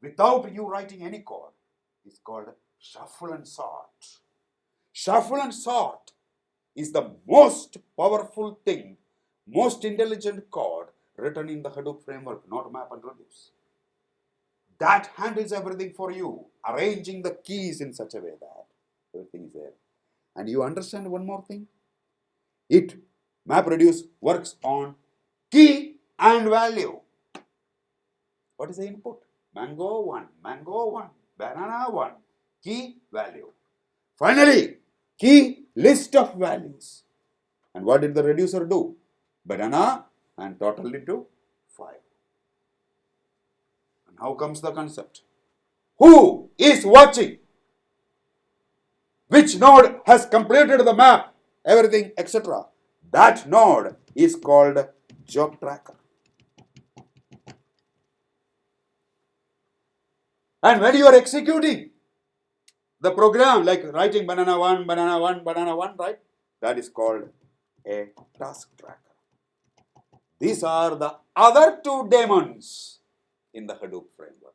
without you writing any code, is called shuffle and sort. Shuffle and sort is the most powerful thing, most intelligent code written in the Hadoop framework, not map and reduce. That handles everything for you, arranging the keys in such a way that everything is there. And you understand one more thing? MapReduce works on key and value. What is the input? Mango 1, banana 1, key value. Finally, key list of values. And what did the reducer do? Banana and total into 5. And how comes the concept? Who is watching? Which node has completed the map, everything, etc. That node is called job tracker. And when you are executing the program, like writing banana 1, right? That is called a task tracker. These are the other 2 daemons in the Hadoop framework.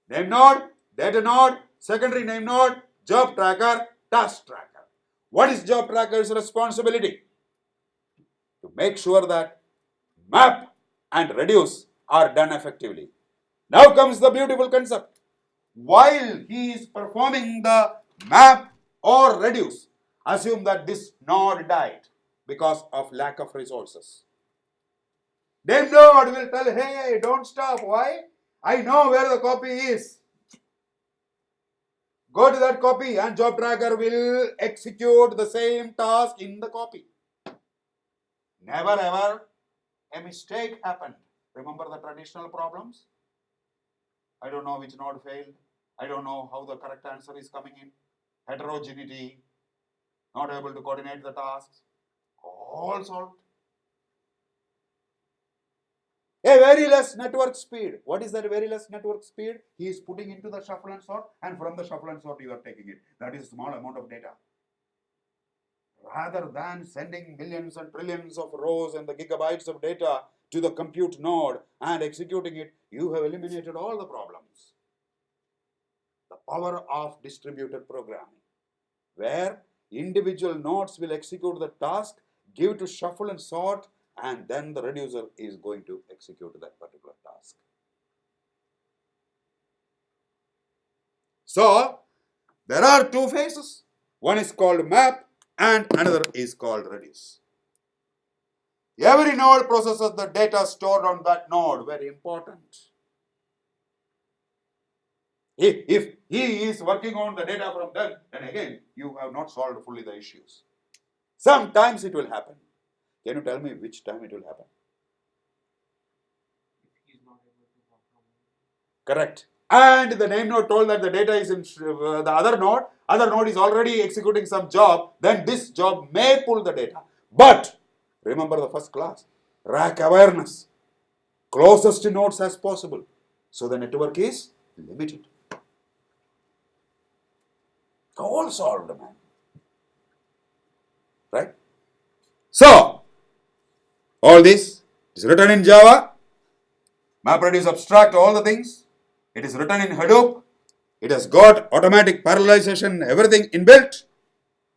Name node, data node, secondary name node, job tracker, task tracker. What is job tracker's responsibility? To make sure that map and reduce are done effectively. Now comes the beautiful concept. While he is performing the map or reduce, assume that this node died because of lack of resources. Name node will tell, hey, don't stop. Why? I know where the copy is. Go to that copy and job tracker will execute the same task in the copy. Never ever a mistake happened. Remember the traditional problems? I don't know which node failed. I don't know how the correct answer is coming in. Heterogeneity, not able to coordinate the tasks. All solved. A very less network speed. What is that very less network speed? He is putting into the shuffle and sort, and from the shuffle and sort you are taking it. That is a small amount of data. Rather than sending millions and trillions of rows and the gigabytes of data to the compute node and executing it, you have eliminated all the problems. The power of distributed programming, where individual nodes will execute the task, give to shuffle and sort, and then the reducer is going to execute that particular task. So, there are two phases. One is called map and another is called reduce. Every node processes the data stored on that node, very important. If he is working on the data from them, then again, you have not solved fully the issues. Sometimes it will happen. Can you tell me which time it will happen? If he's not able to work from home. Correct. And the name node told that the data is in the other node is already executing some job, then this job may pull the data. But remember the first class, rack awareness, closest to nodes as possible. So the network is limited. All solved, man. Right? So, all this is written in Java. MapReduce abstract all the things. It is written in Hadoop. It has got automatic parallelization, everything inbuilt.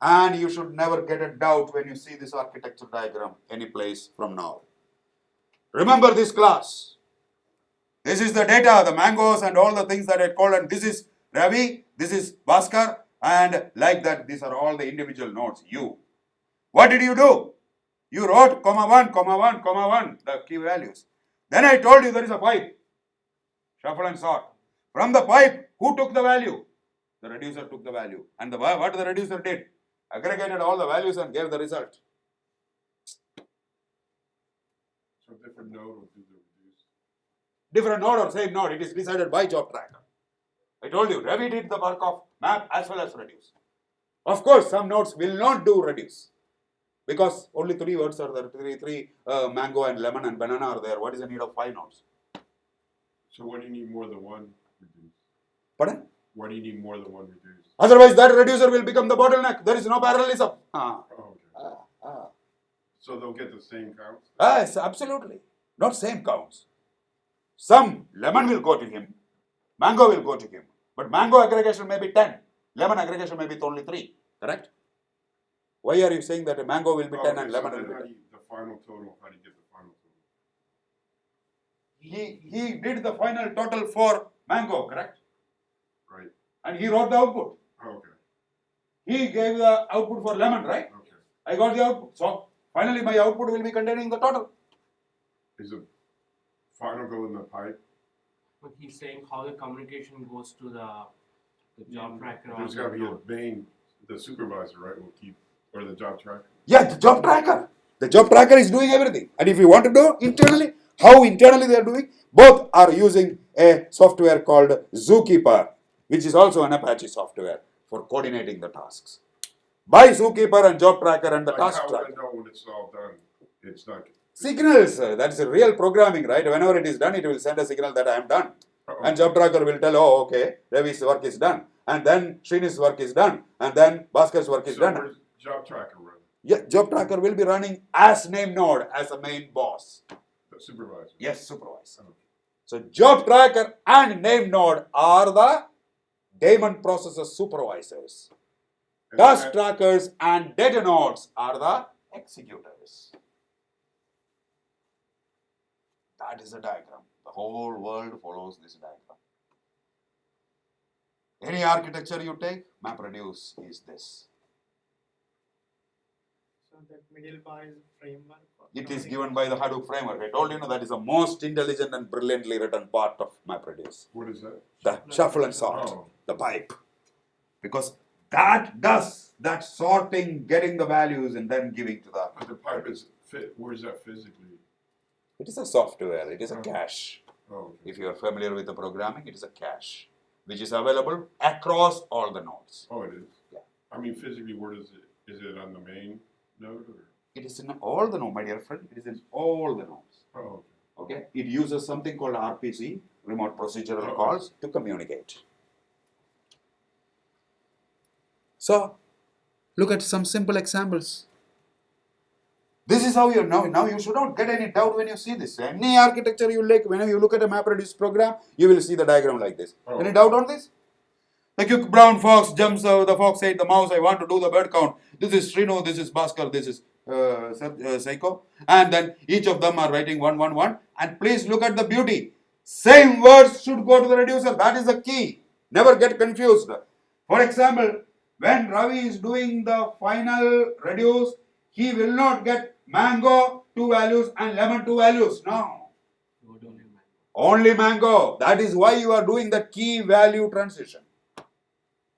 And you should never get a doubt when you see this architecture diagram any place from now. Remember this class. This is the data, the mangoes and all the things that I called, and this is Ravi, this is Bhaskar, and like that, these are all the individual nodes, you. What did you do? You wrote comma 1, comma 1, comma 1, the key values. Then I told you there is a pipe. Shuffle and sort. From the pipe, who took the value? The reducer took the value. And what the reducer did? Aggregated all the values and gave the result. So different node will do the reduce. Different node or same node, it is decided by job tracker. I told you, Ravi did the work of map as well as reduce. Of course, some nodes will not do reduce. Because only 3 words are there, three mango and lemon and banana are there. What is the need of 5 nodes? So why do you need more than one reduce? Pardon? Why do you need more than one reduce? Otherwise, that reducer will become the bottleneck. There is no parallelism. Oh, okay. So they'll get the same counts? Yes, absolutely. Not same counts. Some lemon will go to him, mango will go to him. But mango aggregation may be 10, lemon aggregation may be only 3. Correct? Why are you saying that a mango will be 10 and lemon will be 10? The final total, how do you get the final total? He did the final total for mango, correct? Right. And he wrote the output. Oh, okay. He gave the output for lemon, right? Okay. I got the output. So finally my output will be containing the total. Is the final go in the pipe? But he's saying how the communication goes to the job tracker. There's got to be a main, the supervisor, right, will keep, or the job tracker? Yeah, the job tracker. The job tracker is doing everything. And if you want to know internally, how internally they are doing, both are using a software called Zookeeper, which is also an Apache software for coordinating the tasks. By Zookeeper and job tracker and the task How tracker. would I know when it's all done? It's not. Signals, that's a real programming, right? Whenever it is done, it will send a signal that I am done. Uh-oh. And job tracker will tell, oh, okay, Ravi's work is done. And then Srini's work is done. And then Bhaskar's work is So done. where's job tracker run? Yeah, job tracker will be running as name node, as a main boss. The supervisor? Yes, supervisor. Okay. So job tracker and name node are the daemon processor supervisors. And Task that- trackers and data nodes are the executors. That is the diagram. The whole world follows this diagram. Any architecture you take, MapReduce is this. So that middle bar is framework. It is given by the Hadoop framework. I told you, that is the most intelligent and brilliantly written part of MapReduce. What is that? The shuffle and sort, Oh. the pipe. Because that does that sorting, getting the values and then giving to the. But the pipe is Where's that physically? It is a software, it is a cache. Oh, okay. If you are familiar with the programming, it is a cache, which is available across all the nodes. Oh, it is? Yeah. I mean, physically, where does it, is it on the main node or? It is in all the nodes, my dear friend, it is in all the nodes. Oh, okay. Okay, it uses something called RPC, remote procedural Oh. calls, to communicate. So, look at some simple examples. This is how you know. Now you should not get any doubt when you see this. Any architecture you like, whenever you look at a MapReduce program, you will see the diagram like this. Oh. Any doubt on this? The quick brown fox jumps over, the fox ate the mouse, I want to do the bird count. This is Srinu, this is Bhaskar, this is Seiko. And then each of them are writing 111. And please look at the beauty. Same words should go to the reducer. That is the key. Never get confused. For example, when Ravi is doing the final reduce, he will not get mango 2 values and lemon 2 values. No. Would only man. Only mango. That is why you are doing the key value transition.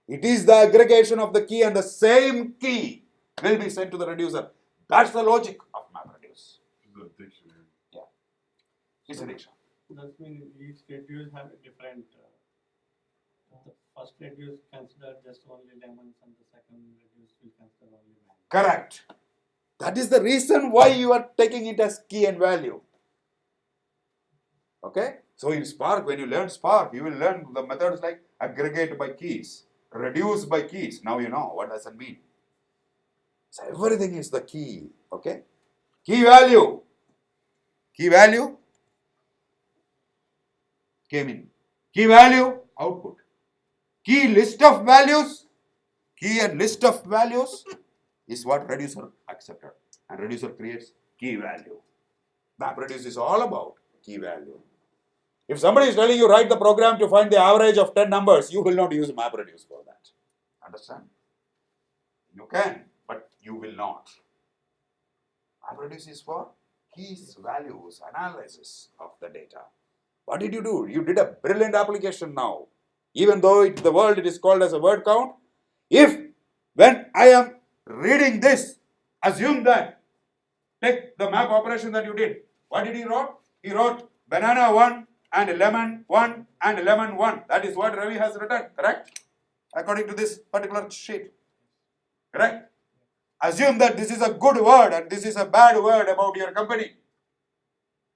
It is the aggregation of the key, and the same key will be sent to the reducer. That's the logic of MapReduce. It's a dictionary. Yeah. It's a dictionary. That means each reduce have a different. The first reduce consider just only lemons, and the second reduce will consider only mango. Correct. That is the reason why you are taking it as key and value. Okay? So in Spark, when you learn Spark, you will learn the methods like aggregate by keys, reduce by keys. Now you know what does it mean. So everything is the key. Okay? Key value. Key value came in. Key value, output. Key list of values, key and list of values is what reducer accepted. And reducer creates key value. MapReduce is all about key value. If somebody is telling you write the program to find the average of 10 numbers, you will not use MapReduce for that. Understand? You can, but you will not. MapReduce is for keys, values, analysis of the data. What did you do? You did a brilliant application now. Even though in the world it is called as a word count, if when I am reading this, assume that, take the map operation that you did. What did he wrote? He wrote banana 1 and lemon 1 and lemon 1. That is what Ravi has written, correct? According to this particular sheet. Correct? Assume that this is a good word and this is a bad word about your company.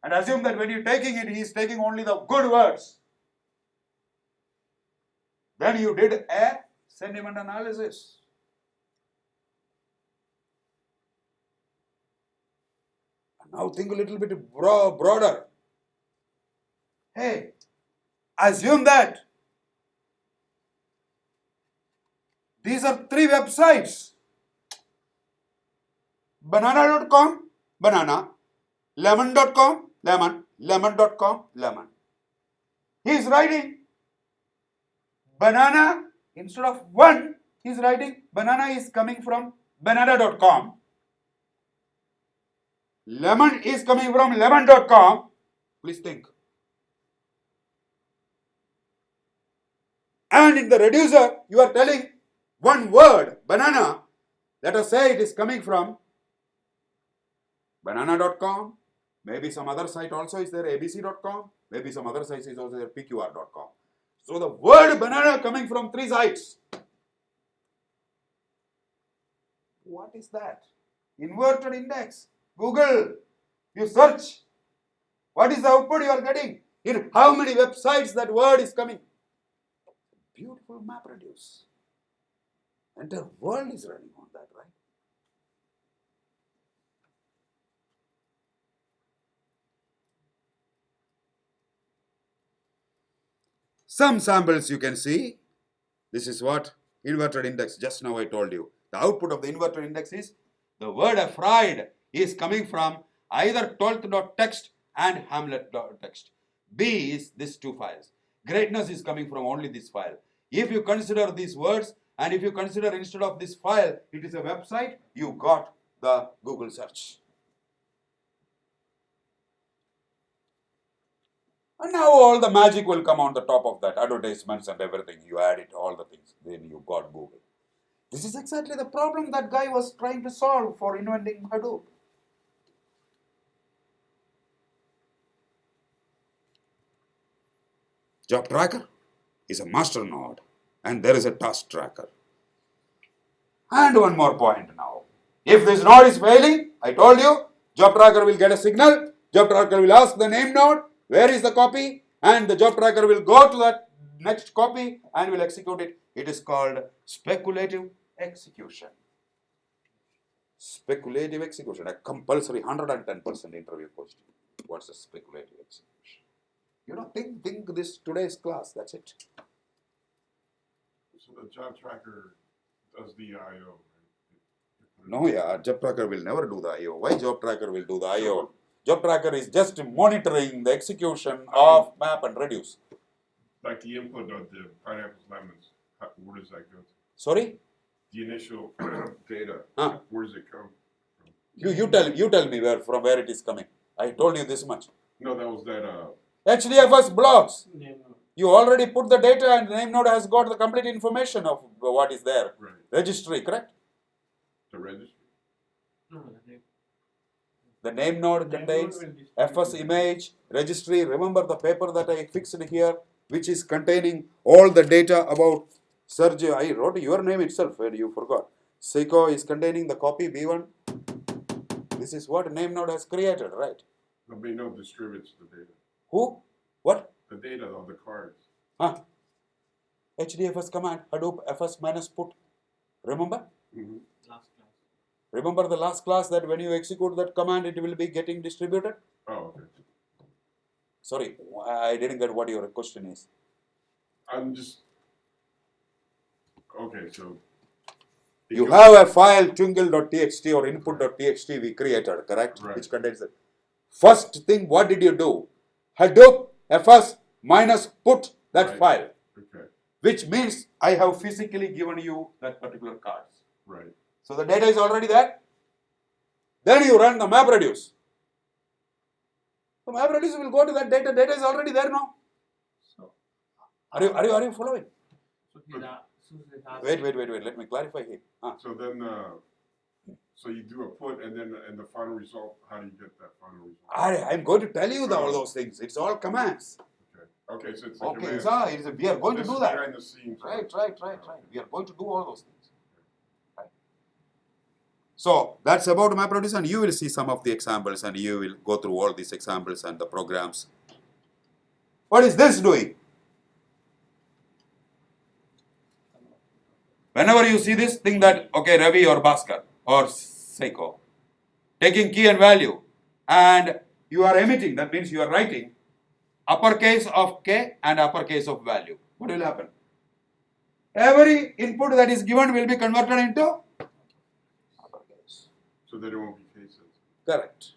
And assume that when you're taking it, he is taking only the good words. Then you did a sentiment analysis. Now think a little bit broader. Hey, assume that these are 3 websites. Banana.com, banana. Lemon.com, lemon. Lemon.com, lemon. He is writing banana, instead of 1, he is writing banana is coming from banana.com. Lemon is coming from lemon.com. Please think. And in the reducer, you are telling one word, banana. Let us say it is coming from banana.com. Maybe some other site also is there, abc.com. Maybe some other site is also there, pqr.com. So the word banana coming from 3 sites. What is that? Inverted index. Google. You search. What is the output you are getting? In how many websites that word is coming? Beautiful MapReduce. Entire world is running on that, right? Some samples you can see. This is what inverted index, just now I told you. The output of the inverted index is the word fried is coming from either 12th.txt and hamlet.txt. B is these 2 files. Greatness is coming from only this file. If you consider these words and if you consider instead of this file, it is a website, you got the Google search. And now all the magic will come on the top of that, advertisements and everything. You add it, all the things, then you got Google. This is exactly the problem that guy was trying to solve for inventing Hadoop. Job tracker is a master node, and there is a task tracker. And one more point now. If this node is failing, I told you, job tracker will get a signal. Job tracker will ask the name node, where is the copy? And the job tracker will go to that next copy and will execute it. It is called speculative execution. Speculative execution, a compulsory 110% interview question. What's a speculative execution? You know, think this today's class, that's it. So the job tracker does the I/O, right? No, yeah, job tracker will never do the I/O. Why job tracker will do the I/O? Job tracker is just monitoring the execution of map and reduce. Like the input of the pineapples, lemons, where does that go to? Sorry? The initial data, Huh. where does it come from? You tell me from where it is coming. I told you this much. No, that was that, HDFS blocks. Name node. You already put the data and the name node has got the complete information of what is there. right, Registry, correct? the registry. No, the The name node Name contains node will distribute FS the image, registry. Remember the paper that I fixed here, which is containing all the data about Sergio. I wrote your name itself where you forgot. Seiko is containing the copy B1. This is what name node has created, right? Nobody knows distributes the data. Who? What? The data of the cards. Huh? HDFS command, Hadoop fs minus put. Remember? Mm-hmm. last class. Remember the last class that when you execute that command, it will be getting distributed? Oh, okay. Sorry, I didn't get what your question is. I'm just, okay, so. it You goes- have a file twinkle.txt or input.txt we created, correct? Right. Which contains the first thing, what did you do? Hadoop fs minus put that Right. file, Okay, which means I have physically given you that particular cards. right. So the data is already there. Then you run the MapReduce. The MapReduce will go to that data. Data is already there now. So, Are you following? So he's asked. Wait. Let me clarify here. So then, so you do a put and then in the final result, how do you get that final result? I'm going to tell you all those things. It's all commands. Okay, so it's a Okay, command. we are going to This do is that. behind the scenes. Right. We are going to do all those things. Right. So that's about MapReduce, and you will see some of the examples, and you will go through all these examples and the programs. What is this doing? Whenever you see this, think that, okay, Ravi or Bhaskar or Seiko, taking key and value, and you are emitting, that means you are writing uppercase of K and uppercase of value. What will happen? Every input that is given will be converted into uppercase. So that it won't be cases. Correct.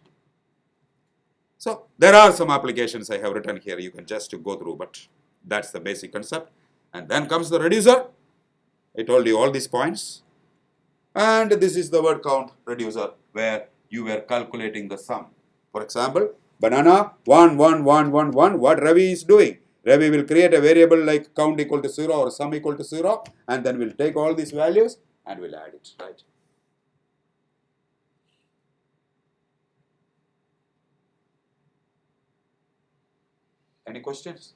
So there are some applications I have written here. You can just go through, but that's the basic concept. And then comes the reducer. I told you all these points. And this is the word count reducer where you were calculating the sum. For example, banana 1, 1, 1, 1, 1. What Ravi is doing? Ravi will create a variable like count equal to 0 or sum equal to 0, and then we'll take all these values and we'll add it, right? Any questions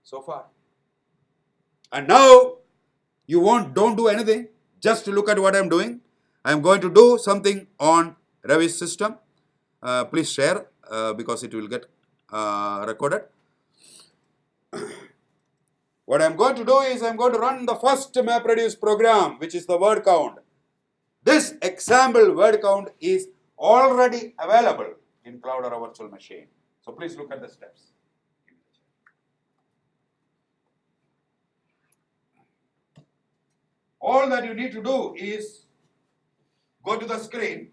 so far? And now you don't do anything, just look at what I'm doing. I'm going to do something on Ravi's system. Please share because it will get recorded. What I'm going to do is I'm going to run the first MapReduce program, which is the word count. This example word count is already available in cloud or a virtual machine. So please look at the steps. All that you need to do is go to the screen.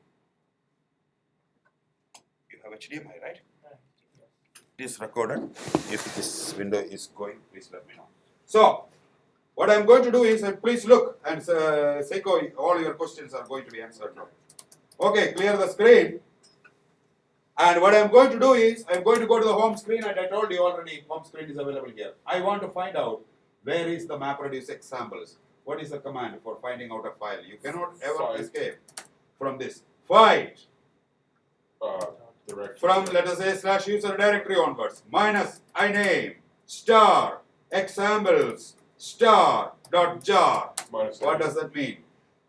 You have HDMI, right? It is recorded. If this window is going, please let me know. So, what I'm going to do is, please look, and Seiko, all your questions are going to be answered now. Okay, clear the screen. And what I'm going to do is, I'm going to go to the home screen, and I told you already, home screen is available here. I want to find out where is the MapReduce examples. What is the command for finding out a file? You cannot ever Find. escape from this. Find Directory. from, let us say, /user directory onwards, minus iname star examples star dot jar. Minus What N. does that mean?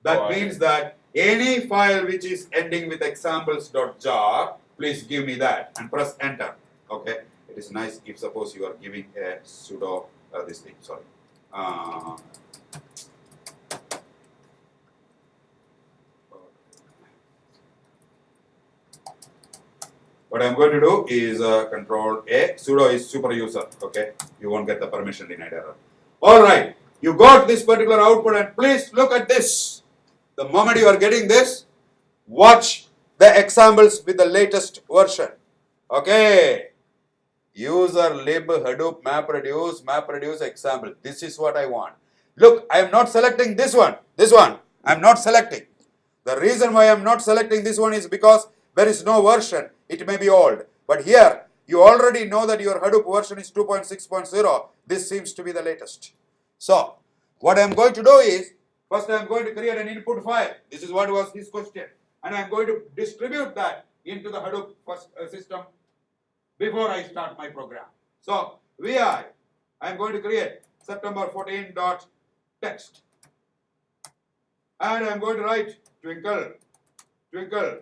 That means that any file which is ending with examples.jar, please give me that and press enter. Okay, it is nice if suppose you are giving a sudo this thing. Sorry. What I'm going to do is control A. Sudo is super user. Okay, you won't get the permission denied error. All right, you got this particular output, and please look at this. The moment you are getting this, watch the examples with the latest version. Okay. User lib Hadoop MapReduce example. This is what I want. Look, I am not selecting this one. This one I am not selecting. The reason why I am not selecting this one is because there is no version. It may be old. But here, you already know that your Hadoop version is 2.6.0. This seems to be the latest. So, what I am going to do is, first I am going to create an input file. This is what was his question. And I am going to distribute that into the Hadoop first, system before I start my program. So, VI, I am going to create September 14.text. And I am going to write twinkle, twinkle,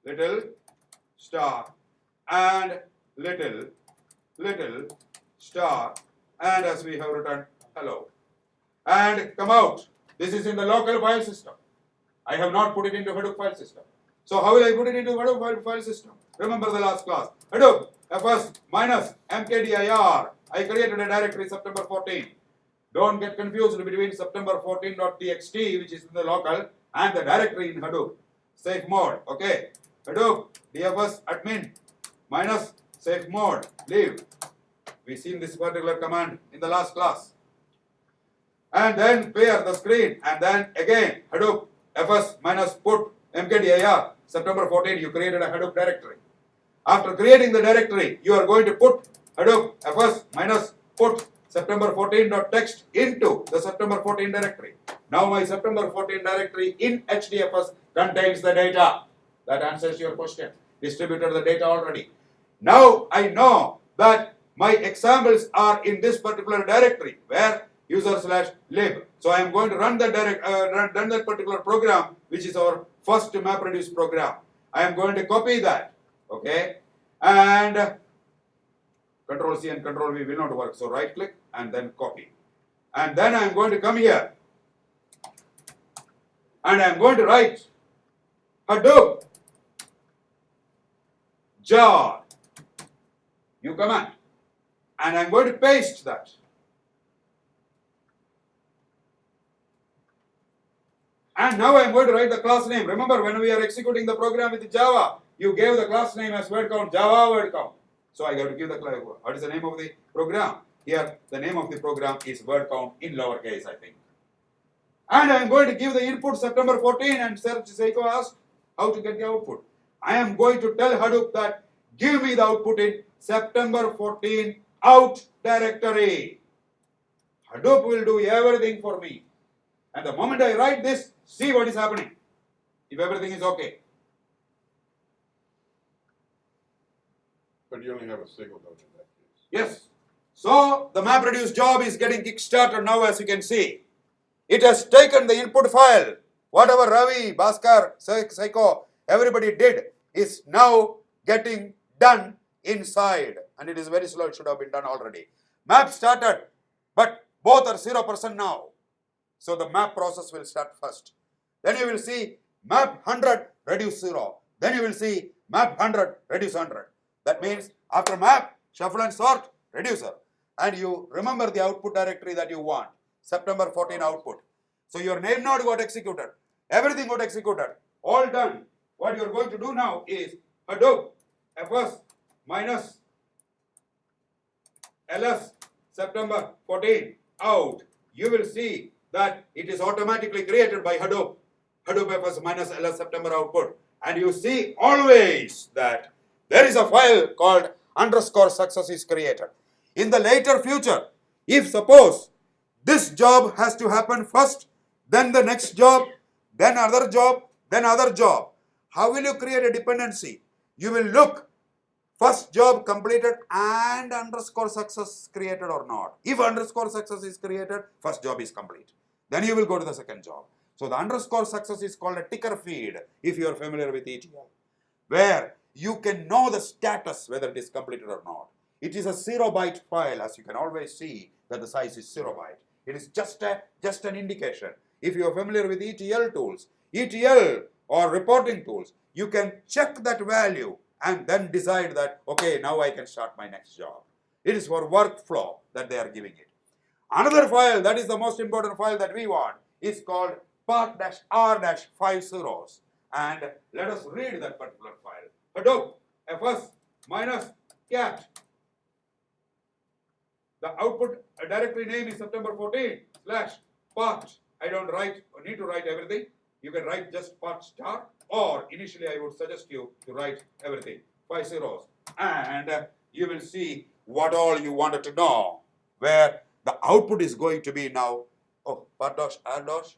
little star, and little star, and as we have written, hello. And come out. This is in the local file system. I have not put it into Hadoop file system. So how will I put it into Hadoop file system? Remember the last class. Hadoop fs minus mkdir. I created a directory September 14. Don't get confused between September 14.txt, which is in the local, and the directory in Hadoop. Safe mode. Okay. Hadoop dfs admin minus safe mode leave. We seen this particular command in the last class. And then clear the screen, and then again Hadoop fs minus put mkdir September 14. You created a Hadoop directory. After creating the directory, you are going to put Hadoop fs minus put September 14.text into the September 14 directory. Now my September 14 directory in HDFS contains the data. That answers your question. Distributed the data already. Now I know that my examples are in this particular directory where user/lib. So I am going to run that run that particular program, which is our first MapReduce program. I am going to copy that. Okay, and Control C and Control V will not work. So right click and then copy. And then I am going to come here and I am going to write Hadoop jar new command, and I am going to paste that. And now I am going to write the class name. Remember, when we are executing the program with Java, you gave the class name as word count, Java word count. So I have to give the class. What is the name of the program? Here, the name of the program is word count in lowercase, I think. And I am going to give the input September 14, and Seiko asked how to get the output. I am going to tell Hadoop that give me the output in September 14 out directory. Hadoop will do everything for me. And the moment I write this, see what is happening. If everything is okay. But you only have a single node in that case. Yes. So the MapReduce job is getting kickstarted now, as you can see. It has taken the input file. Whatever Ravi, Bhaskar, Seiko, everybody did is now getting done inside. And it is very slow. It should have been done already. Map started, but both are 0% now. So the map process will start first. Then you will see map 100 reduce 0. Then you will see map 100 reduce 100. That means after map, shuffle and sort, reducer. And you remember the output directory that you want. September 14 output. So your name node got executed. Everything got executed. All done. What you are going to do now is Hadoop fs minus ls September 14 out. You will see that it is automatically created by Hadoop. Hadoop fs minus ls September output. And you see always that there is a file called _success is created. In the later future, if suppose this job has to happen first, then the next job, then other job, then other job, how will you create a dependency? You will look first job completed and underscore success created or not. If underscore success is created, first job is complete. Then you will go to the second job. So the underscore success is called a ticker feed if you are familiar with ETL, where you can know the status whether it is completed or not. It is a 0-byte file, as you can always see that the size is 0 byte. It is just an indication. If you are familiar with ETL tools, ETL or reporting tools, you can check that value and then decide that, okay, now I can start my next job. It is for workflow that they are giving it. Another file, that is the most important file that we want, is called part-r-5 and let us read that particular file. Hadoop fs minus cat. The output directory name is September 14 / part. I don't need to write everything. You can write just part star, or initially I would suggest you to write everything, 5 zeros, and you will see what all you wanted to know, where the output is going to be now, part dash r dash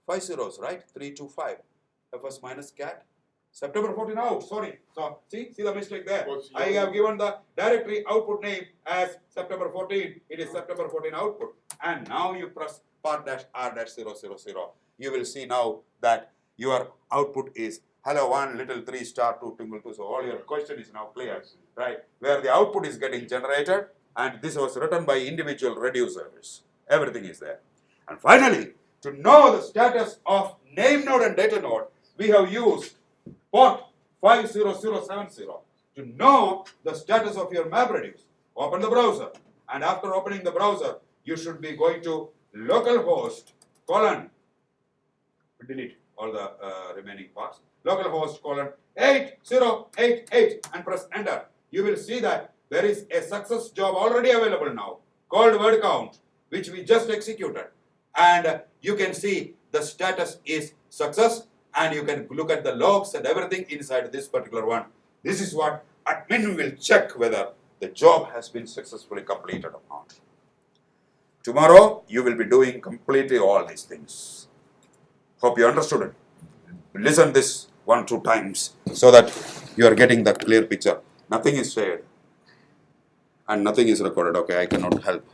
5 zeros, right? 325 fs minus cat September 14 out, sorry. So see the mistake there. I have given the directory output name as September 14. It is September 14 output. And now you press part dash r dash 000. You will see now that your output is hello 1 little 3 star 2 tingle 2. So all your question is now clear, right? Where the output is getting generated, and this was written by individual reducers. Everything is there. And finally, to know the status of name node and data node, we have used port 50070 to know the status of your MapReduce. Open the browser, and after opening the browser, you should be going to localhost : delete all the remaining parts, localhost : 8088 and press enter. You will see that there is a success job already available now called word count, which we just executed, and you can see the status is success, and you can look at the logs and everything inside this particular one. This is what admin will check whether the job has been successfully completed or not. Tomorrow you will be doing completely all these things. Hope you understood it. Listen this 1-2 times so that you are getting the clear picture. Nothing is said and nothing is recorded. Okay, I cannot help.